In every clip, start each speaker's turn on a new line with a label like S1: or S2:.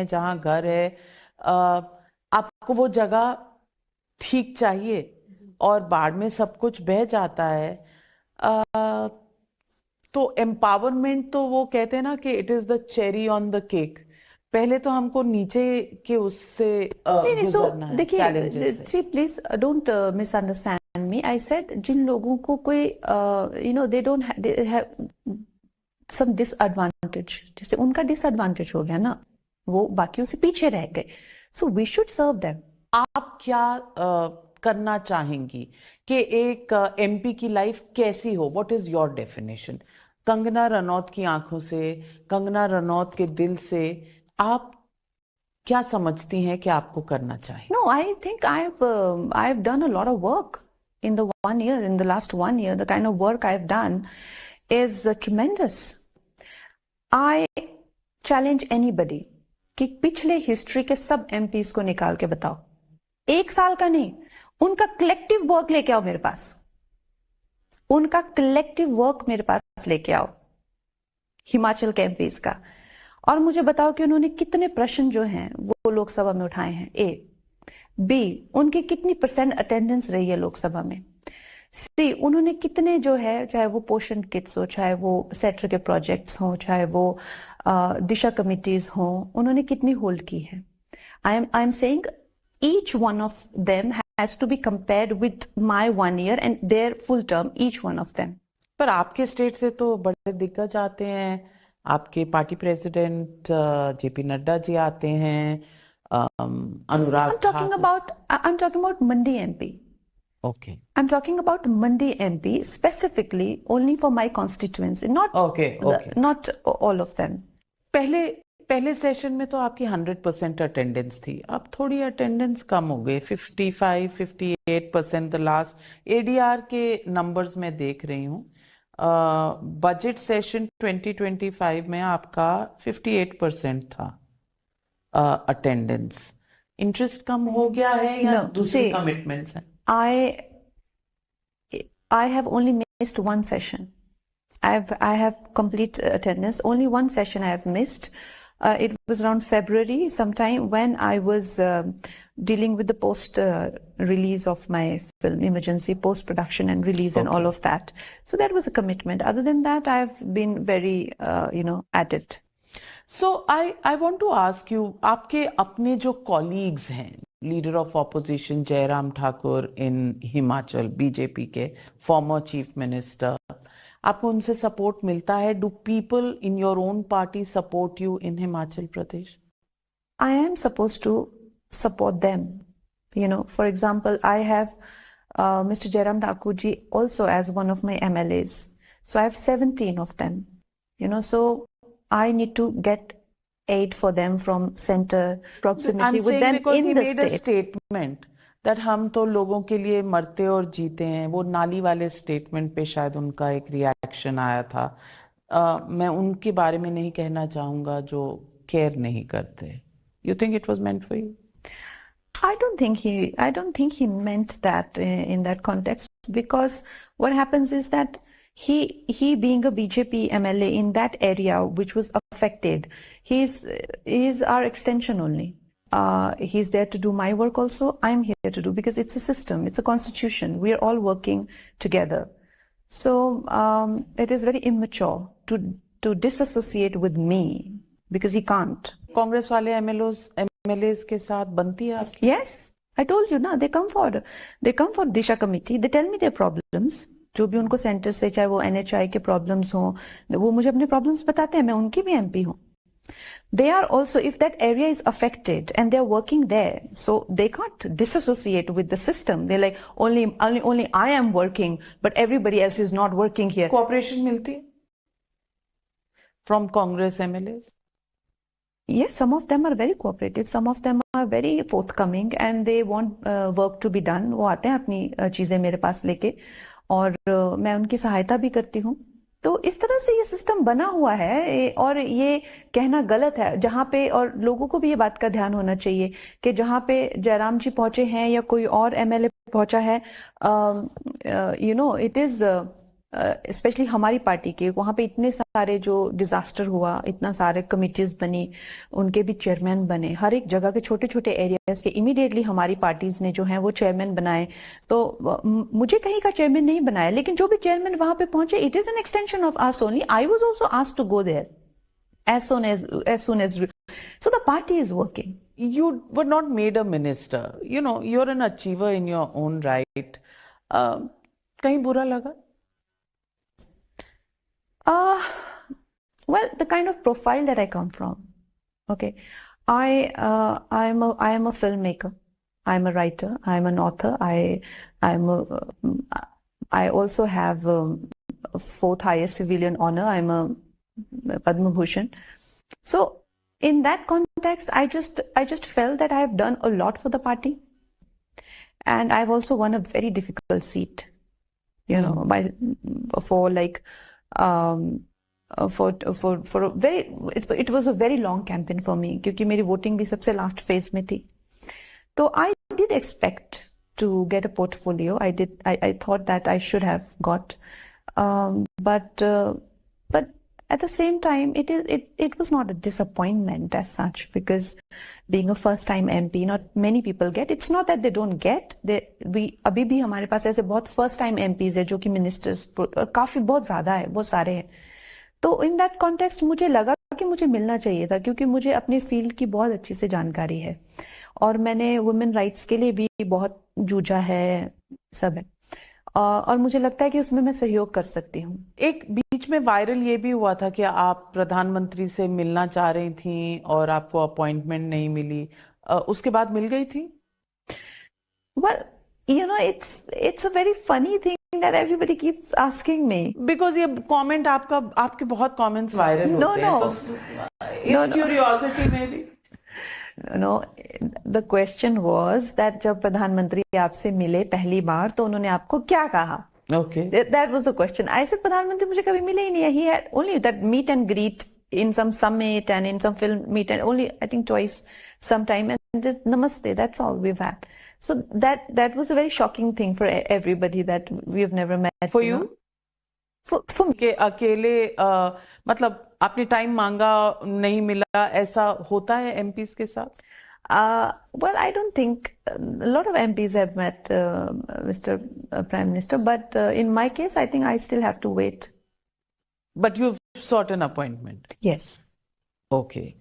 S1: जहाँ घर है, आपको वो जगह ठीक चाहिए और बाढ़ में सब कुछ बह जाता है। तो एम्पावरमेंट तो वो कहते हैं ना कि it is the cherry on the cake. पहले तो हमको नीचे के उससे
S2: नहीं, सो
S1: गुजरना है,
S2: देखिए,
S1: चैलेंजेस से।
S2: See please don't misunderstand me. I said जिन लोगों को कोई they don't have some disadvantage, जैसे उनका डिसएडवांटेज हो गया ना, वो बाकियों से पीछे रह गए, so we should serve them.
S1: आप क्या करना चाहेंगी कि एक एमपी की लाइफ कैसी हो? What is your definition? Kangana Ranaut की आंखों से, कंगना रनौत के दिल से आप क्या समझती हैं कि आपको करना चाहिए?
S2: No, I think I've done a lot of work in the 1 year, in the last 1 year. The kind of work I've done is tremendous. I challenge anybody कि पिछले हिस्ट्री के सब एमपीज को निकाल के बताओ, 1 साल का नहीं, उनका कलेक्टिव वर्क लेके आओ मेरे पास, उनका कलेक्टिव वर्क मेरे पास लेके आओ हिमाचल के एमपीज का, और मुझे बताओ कि उन्होंने कितने प्रश्न जो हैं वो लोकसभा में उठाए हैं। ए बी, उनकी कितनी % अटेंडेंस रही है लोकसभा में। सी, उन्होंने कितने जो है, चाहे वो पोषण किट्स हो, चाहे वो सेक्टर के प्रोजेक्ट्स हो, चाहे वो दिशा कमिटीज हो, उन्होंने कितनी होल्ड की है। I am saying each one of them has to be compared with my 1 year and their full term, each one of them.
S1: पर आपके स्टेट से तो बड़े दिग्गज आते हैं, आपके party president JP Nadda ji आते हैं, अनुराग
S2: I'm talking about Mandi MP.
S1: Okay
S2: I'm talking about Mandi MP specifically only for my constituency, not all of them.
S1: पहले सेशन में तो आपकी 100% अटेंडेंस थी, अब थोड़ी अटेंडेंस कम हो गई, 55-58% द लास्ट एडीआर के नंबर्स में देख रही हूँ। बजट सेशन 2025 में आपका 58% था अटेंडेंस। इंटरेस्ट कम हो गया है या दूसरी कमिटमेंट्स हैं?
S2: I have only missed one session. I have complete attendance. Only one session I have missed. It was around February sometime when I was dealing with the post release of my film, emergency post production and release and all of that. So that was a commitment. Other than that, I have been very at it.
S1: So I want to ask you, आपके अपने जो colleagues हैं, leader of opposition Jairam Thakur in Himachal, BJP के former chief minister, आपको उनसे support मिलता है? Do people in your own party support you in Himachal Pradesh?
S2: I am supposed to support them. For example, I have Mr. Jairam Thakur ji also as one of my MLAs. So I have 17 of them. So I need to get aid for them from center, proximity with them
S1: because
S2: in
S1: he
S2: the
S1: made
S2: state.
S1: a statement that हम तो लोगों के लिए मरते और जीते हैं। वो नाली वाले स्टेटमेंट पे शायद उनका एक रिएक्शन आया था। मैं उनके बारे में नहीं कहना चाहूंगा जो केयर नहीं करते। You think it was meant for you?
S2: I don't think he meant that in that context, because what happens is that he being a BJP MLA in that area which was affected, he's our extension only. He's there to do my work also. I'm here to do, because it's a system, it's a constitution. We are all working together. So it is very immature to disassociate with me, because he can't.
S1: Congress वाले MLAs के साथ बनती है आपकी?
S2: Yes, I told you ना, they come for Disha committee, they tell me their problems, जो भी उनको सेंटर से, चाहे वो NHI के प्रॉब्लम्स हो, वो मुझे अपने प्रॉब्लम्स बताते हैं। मैं उनकी भी MP हूँ। They are also, if that area is affected and they are working there, so they can't disassociate with the system. They're like, only I am working, but everybody else is not working here.
S1: Cooperation मिलती है from Congress MLAs?
S2: Yes, some of them are very cooperative, some of them are very forthcoming and they want work to be done. वो आते हैं अपनी चीजें मेरे पास लेके, और मैं उनकी सहायता भी करती हूँ। तो इस तरह से ये सिस्टम बना हुआ है, और ये कहना गलत है जहां पे, और लोगों को भी ये बात का ध्यान होना चाहिए कि जहां पे जयराम जी पहुंचे हैं या कोई और MLA पहुंचा है, इट इज स्पेशली हमारी पार्टी के, वहां पे इतने सारे जो डिजास्टर हुआ, इतना सारे कमिटीज बनी, उनके भी चेयरमैन बने, हर एक जगह के छोटे छोटे एरियाज के इमीडिएटली हमारी पार्टीज ने जो है वो चेयरमैन बनाए। तो मुझे कहीं का चेयरमैन नहीं बनाया, लेकिन जो भी चेयरमैन वहां पे पहुंचे, it is an extension of us only. I was also asked to go there as soon as so the party is working.
S1: You were not made a minister. You know, you're an achiever in your own right. कहीं बुरा लगा?
S2: Well, the kind of profile that I come from. Okay, I am a filmmaker. I'm a writer. I'm an author. I also have fourth highest civilian honor. I'm a Padma Bhushan. So in that context, I just felt that I have done a lot for the party, and I've also won a very difficult seat. You know, for like for a very it was a very long campaign for me, क्योंकि मेरी voting भी सबसे last phase में थी. So I did expect to get a portfolio. I thought that I should have got, but at the same time, it was not a disappointment as such, because being a first time MP, not many people get. It's not that they don't get. अभी भी हमारे पास ऐसे बहुत first time MPs है जो कि ministers काफी बहुत ज्यादा है, बहुत सारे हैं. तो in that context मुझे लगा कि मुझे मिलना चाहिए था, क्योंकि मुझे अपने फील्ड की बहुत अच्छी से जानकारी है और मैंने वुमेन राइट्स के लिए भी बहुत जूझा है, सब है, और मुझे लगता है कि उसमें मैं सहयोग कर सकती हूँ.
S1: एक बीच में वायरल ये भी हुआ था कि आप प्रधानमंत्री से मिलना चाह रही थी और आपको अपॉइंटमेंट नहीं मिली, उसके बाद मिल गई थी?
S2: Well, you know, it's a very funny thing that everybody keeps asking me.
S1: Because ये कमेंट आपके बहुत कमेंट्स वायरल होते हैं, तो it's curiosity maybe.
S2: No, the question was that जब प्रधानमंत्री आपसे मिले पहली बार तो उन्होंने आपको क्या कहा?
S1: Okay.
S2: That was the question. I said प्रधानमंत्री मुझे कभी मिले ही नहीं है. He had only that meet and greet in some summit and in some film meet and only I think twice sometime, and just namaste. That's all we've had. So that was a very shocking thing for everybody that we've never met.
S1: For you? For me. कि अकेले मतलब आपने time मांगा नहीं मिला, ऐसा होता है एमपीज के साथ?
S2: Well, I don't think a lot of MPs have met Mr. Prime Minister, but in my case, I think I still have to wait.
S1: But you've sought an appointment?
S2: Yes.
S1: Okay.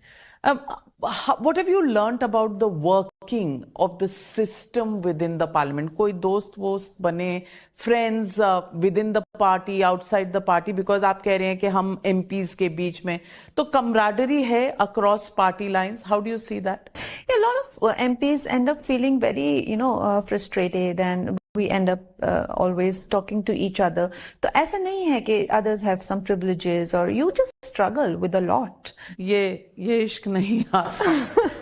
S1: What have you learnt about the working of the system within the parliament? कोई दोस्त वोस्त बने, friends within the party, outside the party? Because आप कह रहे हैं कि हम MPs के बीच में, तो camaraderie है across party lines. How do you see that?
S2: Yeah, a lot of MPs end up feeling very, frustrated, and we end up always talking to each other. तो ऐसा नहीं है कि others have some privileges or you just struggle with a lot.
S1: ये इश्क नहीं आता,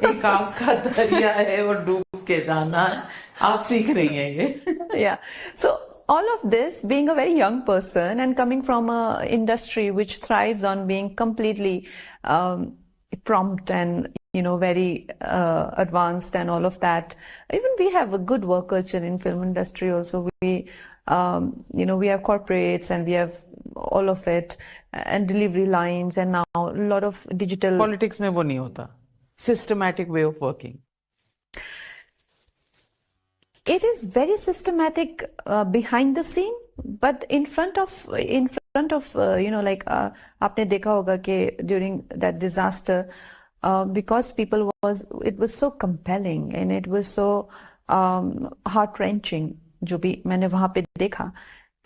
S1: एक आग का दरिया है और डूब के जाना, आप सीख रही हैं ये.
S2: Yeah, so all of this, being a very young person and coming from a industry which thrives on being completely prompt and very advanced and all of that. Even we have a good work culture in film industry also. We have corporates and we have all of it and delivery lines and now a lot of digital.
S1: Politics में वो नहीं होता. Systematic way of working.
S2: It is very systematic behind the scene, but in front of आपने देखा होगा कि during that disaster, because it was so compelling and it was so heart-wrenching, जो भी मैंने वहां पे देखा.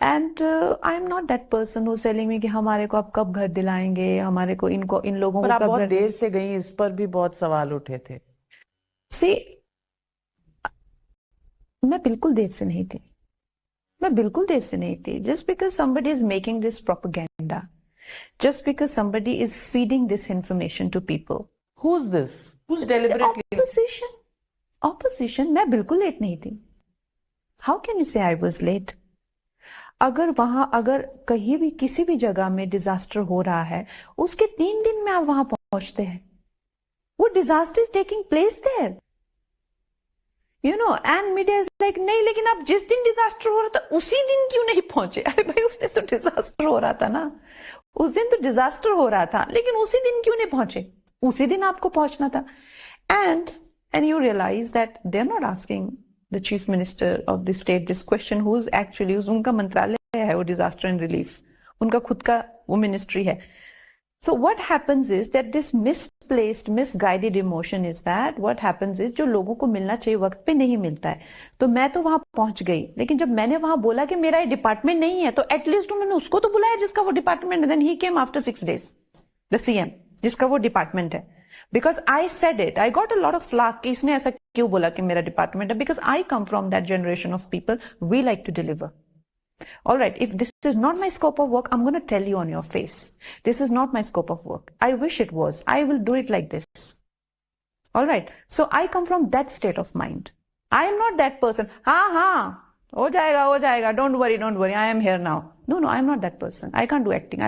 S2: And I'm not that person who's telling me कि हमारे को आप कब घर दिलाएंगे, हमारे को इन लोगों को
S1: पर आप बहुत देर से गई, इस पर भी बहुत सवाल उठे थे.
S2: See, मैं बिल्कुल देर से नहीं थी. Just because somebody is making this propaganda, just because somebody is feeding this information to people.
S1: Who's this? Who's deliberately?
S2: Opposition. मैं बिल्कुल लेट नहीं थी. How can you say I was late? अगर कहीं भी किसी भी जगह में डिजास्टर हो रहा है, उसके 3 दिन में आप वहां पहुंचते हैं. वो disaster is taking place there. You know, and media is like, नहीं, लेकिन आप जिस दिन डिजास्टर हो रहा था उसी दिन क्यों नहीं पहुंचे? अरे भाई, उस दिन तो डिजास्टर हो रहा था ना, उस दिन तो डिजास्टर हो रहा था, लेकिन उसी दिन क्यों नहीं पहुंचे? उसी दिन आपको पहुंचना था. And you realize that they're not asking the chief minister of the state this question, who's actually, उनका मंत्रालय है वो डिजास्टर एंड रिलीफ, उनका खुद का वो मिनिस्ट्री है. So what happens is that this misplaced, misguided emotion is that what happens is जो लोगों को मिलना चाहिए वक्त पे नहीं मिलता है. तो मैं तो वहां पहुंच गई, लेकिन जब मैंने वहां बोला कि मेरा ये डिपार्टमेंट नहीं है, तो एटलीस्ट उन्होंने उसको तो बुलाया जिसका वो डिपार्टमेंट है. Then he came after 6 days, the CM, जिसका वो डिपार्टमेंट है. Because I said it, I got a lot of flack कि इसने ऐसा क्यों बोला कि मेरा डिपार्टमेंट है. Because I come from that generation of people, we like to deliver. All right, if this is not my scope of work, I'm going to tell you on your face. This is not my scope of work. I wish it was. I will do it like this. All right. So I come from that state of mind. I am not that person. हो जाएगा. Don't worry. I am here now. No, I'm not that person. I can't do acting.